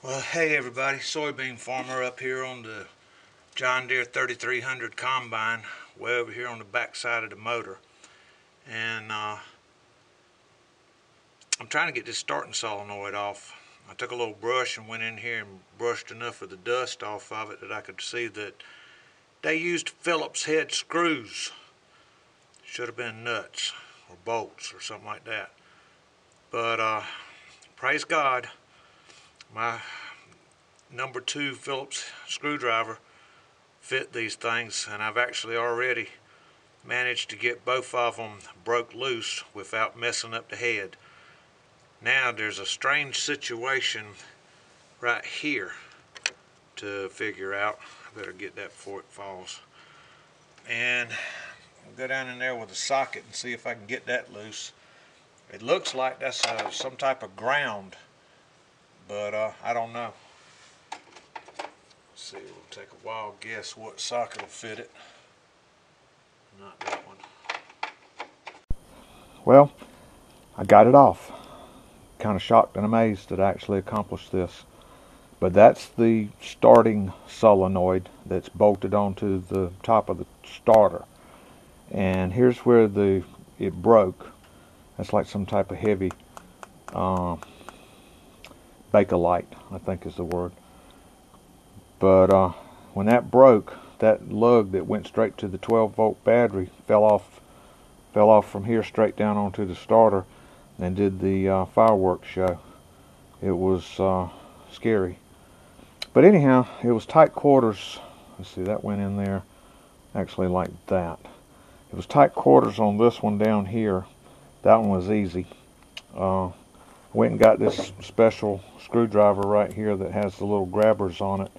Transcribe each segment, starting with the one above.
Well, hey everybody, soybean farmer up here on the John Deere 3300 combine, way over here on the back side of the motor. And I'm trying to get this starting solenoid off. I took a little brush and went in here and brushed enough of the dust off of it that I could see that they used Phillips head screws. Should have been nuts or bolts or something like that. But praise God, my number 2 Phillips screwdriver fit these things, and I've actually already managed to get both of them broke loose without messing up the head. Now there's a strange situation right here to figure out. I better get that before it falls. And I'll go down in there with a socket and see if I can get that loose. It looks like that's some type of ground, but I don't know. Let's see, we'll take a wild guess what socket will fit it. Not that one. Well, I got it off. Kind of shocked and amazed that I actually accomplished this. But that's the starting solenoid that's bolted onto the top of the starter. And here's where it broke. That's like some type of heavy Bakelite, I think is the word. But when that broke, that lug that went straight to the 12-volt battery fell off from here straight down onto the starter and did the fireworks show. It was scary. But anyhow, it was tight quarters. Let's see, that went in there actually like that. It was tight quarters on this one down here. That one was easy. Went and got this special screwdriver right here that has the little grabbers on it,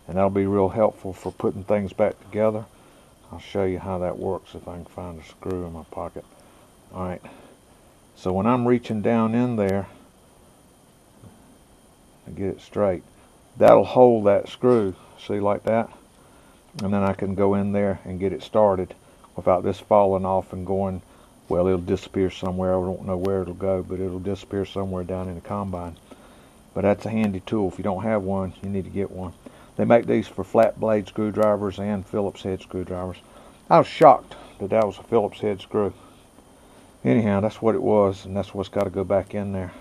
and that'll be real helpful for putting things back together. I'll show you how that works if I can find a screw in my pocket. Alright, so when I'm reaching down in there to get it straight, that'll hold that screw, see, like that, and then I can go in there and get it started without this falling off and going, well, it'll disappear somewhere. I don't know where it'll go, but it'll disappear somewhere down in the combine. But that's a handy tool. If you don't have one, you need to get one. They make these for flat blade screwdrivers and Phillips head screwdrivers. I was shocked that that was a Phillips head screw. Anyhow, that's what it was, and that's what's got to go back in there.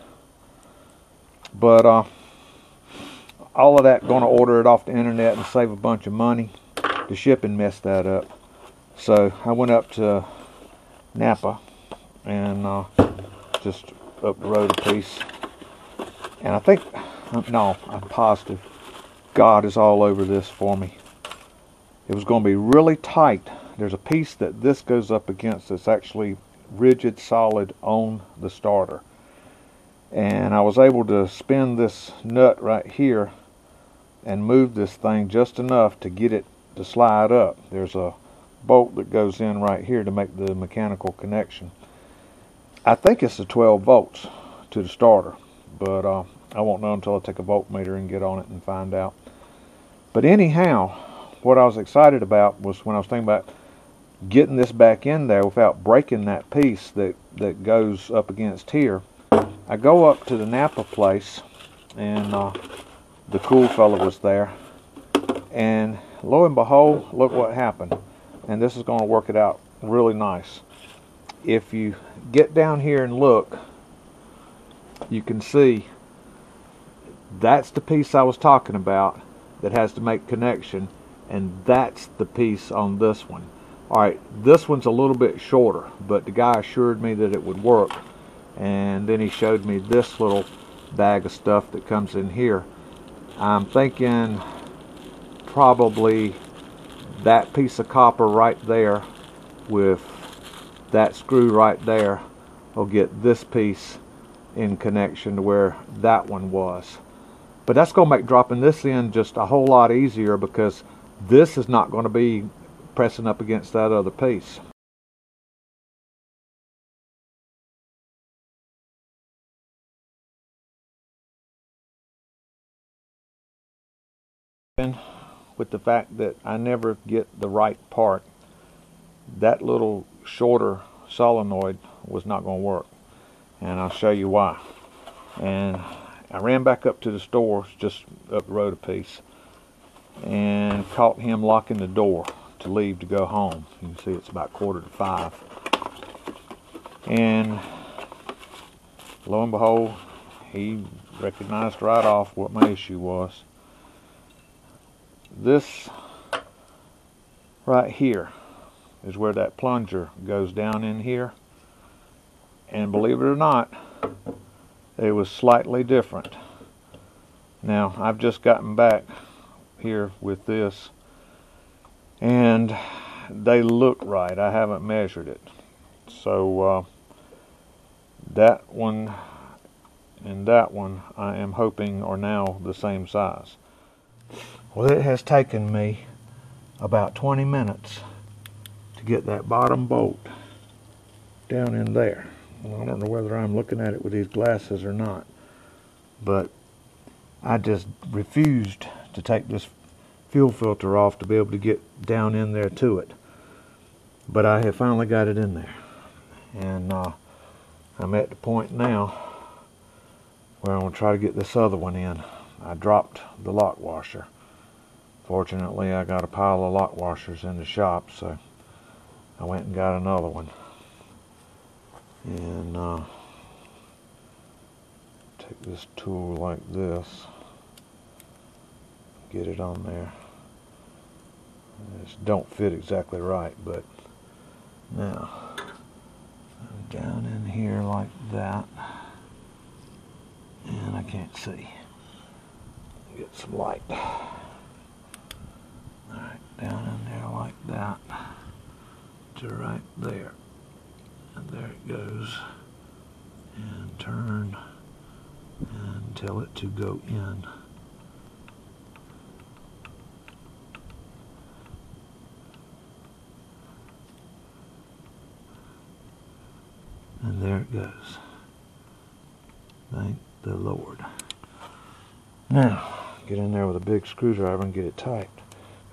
But all of that, going to order it off the internet and save a bunch of money. The shipping messed that up. So I went up to Napa and just up the road a piece. And I think, no, I'm positive, God is all over this for me. It was going to be really tight. There's a piece that this goes up against that's actually rigid, solid on the starter. And I was able to spin this nut right here and move this thing just enough to get it to slide up. There's a bolt that goes in right here to make the mechanical connection. I think it's the 12 volts to the starter, but I won't know until I take a voltmeter and get on it and find out. But anyhow, what I was excited about was when I was thinking about getting this back in there without breaking that piece that goes up against here. I go up to the Napa place, and the cool fellow was there, and lo and behold, look what happened. And this is going to work it out really nice. If you get down here and look, you can see that's the piece I was talking about that has to make connection, and that's the piece on this one. Alright, this one's a little bit shorter, but the guy assured me that it would work, and then he showed me this little bag of stuff that comes in here. I'm thinking probably that piece of copper right there with that screw right there will get this piece in connection to where that one was. But that's going to make dropping this in just a whole lot easier, because this is not going to be pressing up against that other piece. With the fact that I never get the right part, that little shorter solenoid was not going to work, and I'll show you why. And I ran back up to the store, just up the road a piece, and caught him locking the door to leave to go home. You can see it's about 4:45. And lo and behold, he recognized right off what my issue was. This right here is where that plunger goes down in here. And believe it or not, it was slightly different. Now, I've just gotten back here with this, and they look right. I haven't measured it. So, that one and that one, I am hoping are now the same size. Well, it has taken me about 20 minutes to get that bottom bolt down in there. Well, I don't know whether I'm looking at it with these glasses or not, but I just refused to take this fuel filter off to be able to get down in there to it. But I have finally got it in there, and I'm at the point now where I'm going to try to get this other one in. I dropped the lock washer. Fortunately, I got a pile of lock washers in the shop, so I went and got another one. And take this tool like this, get it on there. This don't fit exactly right, but now down in here like that, and I can't see. Get some light. Alright, down in there like that to right there. And there it goes. And turn and tell it to go in. And there it goes. Thank the Lord. Now, get in there with a big screwdriver and get it tight,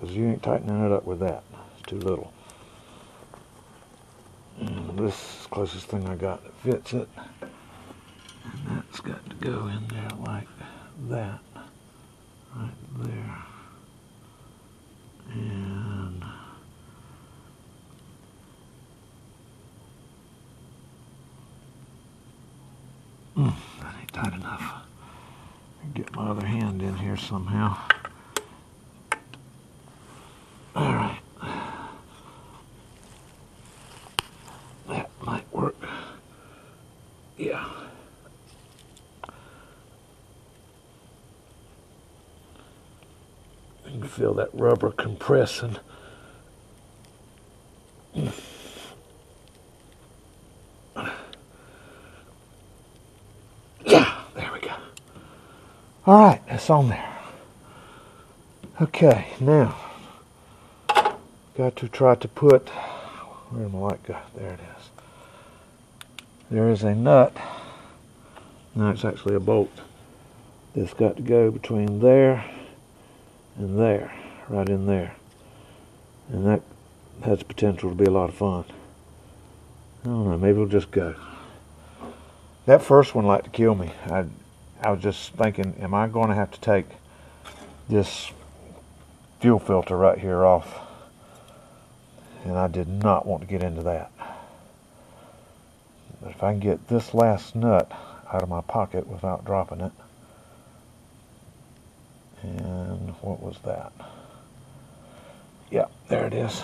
because you ain't tightening it up with that. It's too little. And this is the closest thing I got that fits it. And that's got to go in there like that. Right there. And that ain't tight enough. Get my other hand in here somehow. Alright. That might work. Yeah. You can feel that rubber compressing. Yeah, there we go. Alright, it's on there. Okay, now got to try to put, where my light go? There it is. There is a nut. No, it's actually a bolt that's got to go between there and there, right in there. And that has potential to be a lot of fun. I don't know, maybe we'll just go. That first one liked to kill me. I was just thinking, am I going to have to take this fuel filter right here off? And I did not want to get into that. But if I can get this last nut out of my pocket without dropping it. And what was that? Yeah, there it is.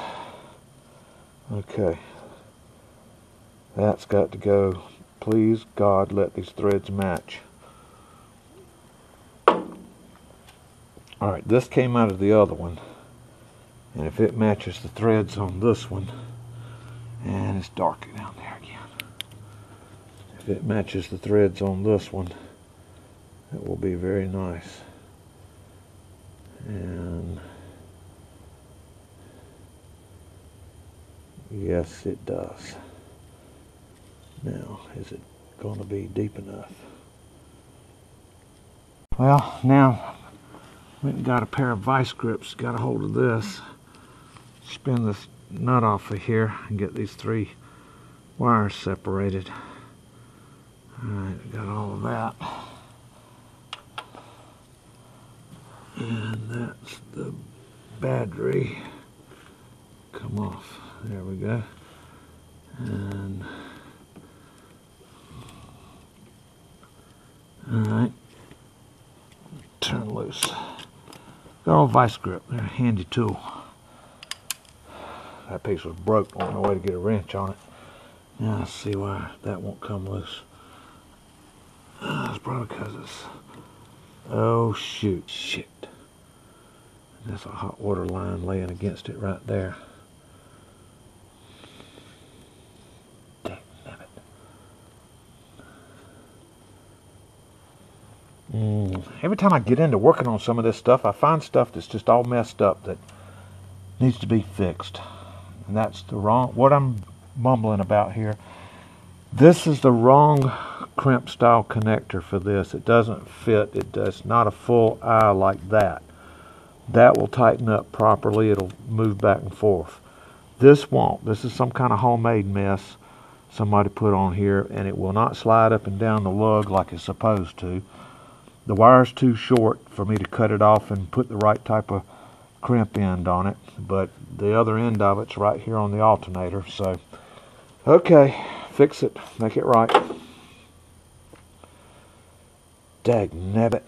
Okay. That's got to go. Please, God, let these threads match. Alright, this came out of the other one. And if it matches the threads on this one, and it's darker down there again. If it matches the threads on this one, it will be very nice. And yes, it does. Now, is it going to be deep enough? Well, now went and got a pair of vice grips, got a hold of this, spin this nut off of here and get these three wires separated. Alright, got all of that. And that's the battery. Come off. There we go. And alright. Turn loose. Got a vice grip. They're a handy tool. That piece was broke. I don't know way to get a wrench on it. Now I see why that won't come loose. It's probably because it's... Oh shoot. Shit. That's a hot water line laying against it right there. Damn it. Every time I get into working on some of this stuff, I find stuff that's just all messed up that needs to be fixed. And that's the wrong... What I'm mumbling about here. This is the wrong crimp style connector for this. It doesn't fit. It's not a full eye like that. That will tighten up properly. It'll move back and forth. This won't. This is some kind of homemade mess somebody put on here, and it will not slide up and down the lug like it's supposed to. The wire's too short for me to cut it off and put the right type of crimp end on it, but the other end of it's right here on the alternator. So okay, fix it, make it right. Dagnabbit.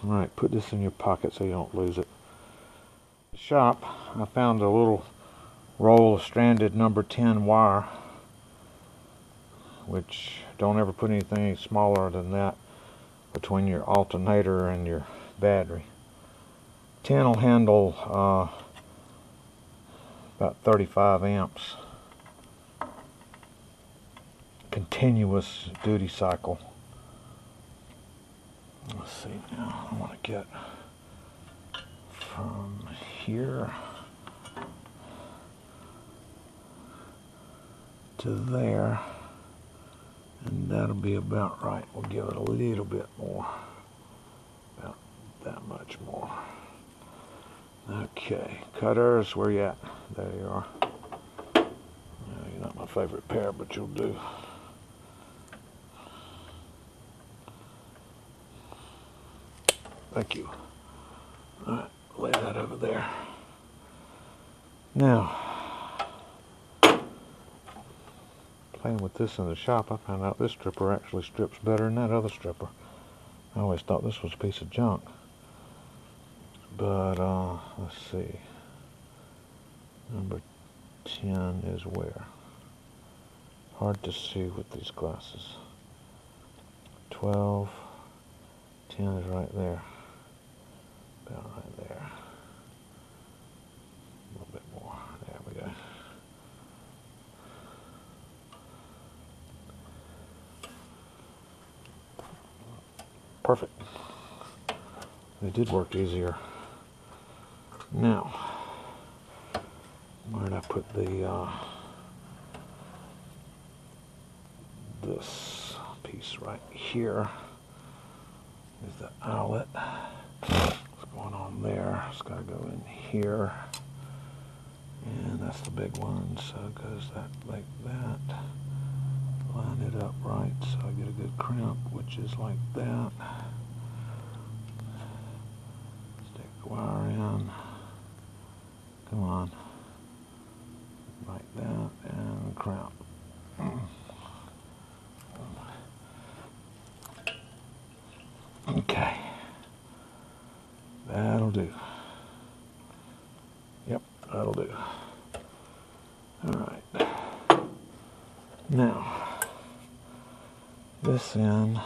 Alright, put this in your pocket so you don't lose it. Shop, I found a little roll of stranded number 10 wire, which don't ever put anything any smaller than that between your alternator and your battery. 10 will handle about 35 amps continuous duty cycle. Let's see now, I want to get from here to there, and that'll be about right. We'll give it a little bit more, about that much more. Okay, cutters, where you at? There you are. No, you're not my favorite pair, but you'll do. Thank you. Alright, lay that over there. Now, playing with this in the shop, I found out this stripper actually strips better than that other stripper. I always thought this was a piece of junk. But, let's see. Number 10 is where? Hard to see with these glasses. 12. 10 is right there. About right there. A little bit more. There we go. Perfect. It did work easier. Now, where did I put the this piece right here is the outlet. What's going on there? It's got to go in here, and that's the big one. So it goes that like that. Line it up right so I get a good crimp, which is like that. Stick the wire in. Come on. Like that, and crimp. Okay. That'll do. Yep, that'll do. Alright. Now, this end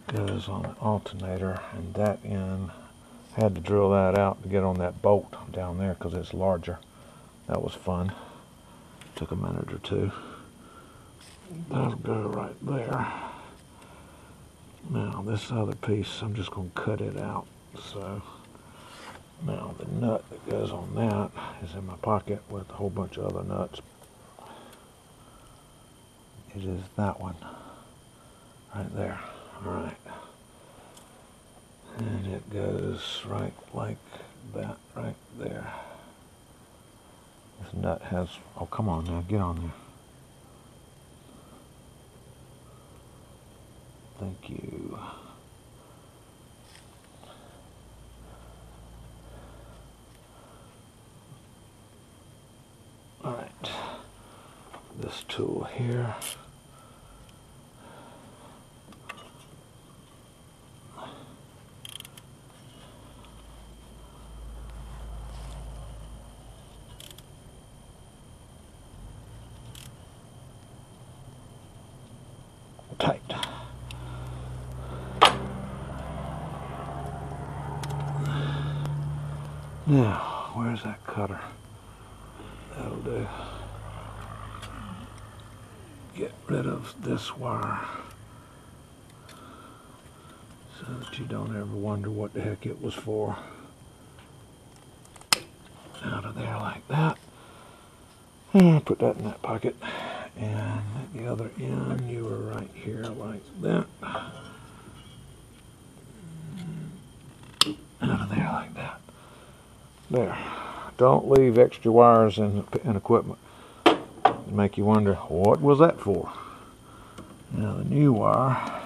goes on the alternator, and that end, I had to drill that out to get on that bolt down there because it's larger. That was fun. Took a minute or two. That'll go right there. Now this other piece, I'm just going to cut it out. So now the nut that goes on that is in my pocket with a whole bunch of other nuts. It is that one right there. Alright. And it goes right like that right there. This nut has, oh come on now, get on there. Thank you. this tool here. Tight. Now, where's that cutter? That'll do. Get rid of this wire so that you don't ever wonder what the heck it was for. Out of there like that. And put that in that pocket. And at the other end, you were right here like that. Out of there like that. There. Don't leave extra wires in equipment. Make you wonder, what was that for? Now the new wire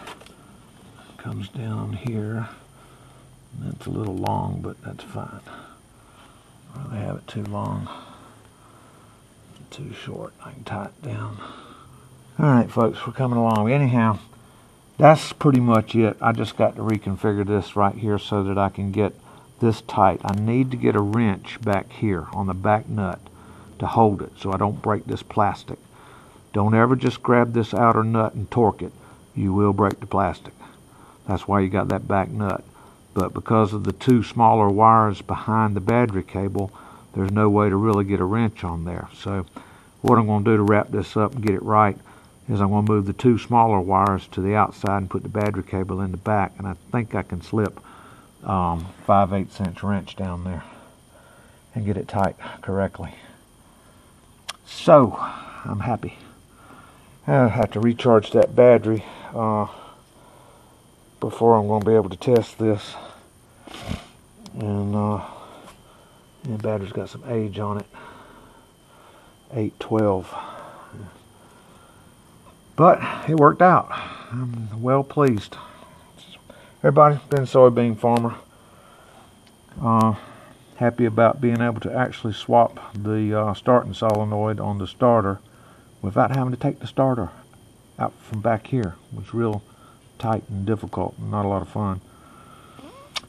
comes down here. That's a little long, but that's fine. I'd rather have it too long, too short. I can tie it down. Alright folks, we're coming along. Anyhow, that's pretty much it. I just got to reconfigure this right here so that I can get this tight. I need to get a wrench back here on the back nut to hold it so I don't break this plastic. Don't ever just grab this outer nut and torque it. You will break the plastic. That's why you got that back nut. But because of the two smaller wires behind the battery cable, there's no way to really get a wrench on there. So what I'm going to do to wrap this up and get it right is I'm going to move the two smaller wires to the outside and put the battery cable in the back, and I think I can slip 5/8 inch wrench down there and get it tight correctly. So I'm happy. I have to recharge that battery before I'm going to be able to test this, and the battery's got some age on it, 812. But it worked out. I'm well pleased. Everybody, been a soybean farmer. Happy about being able to actually swap the starting solenoid on the starter without having to take the starter out from back here. It was real tight and difficult and not a lot of fun.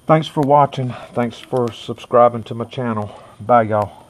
Thanks for watching. Thanks for subscribing to my channel. Bye, y'all.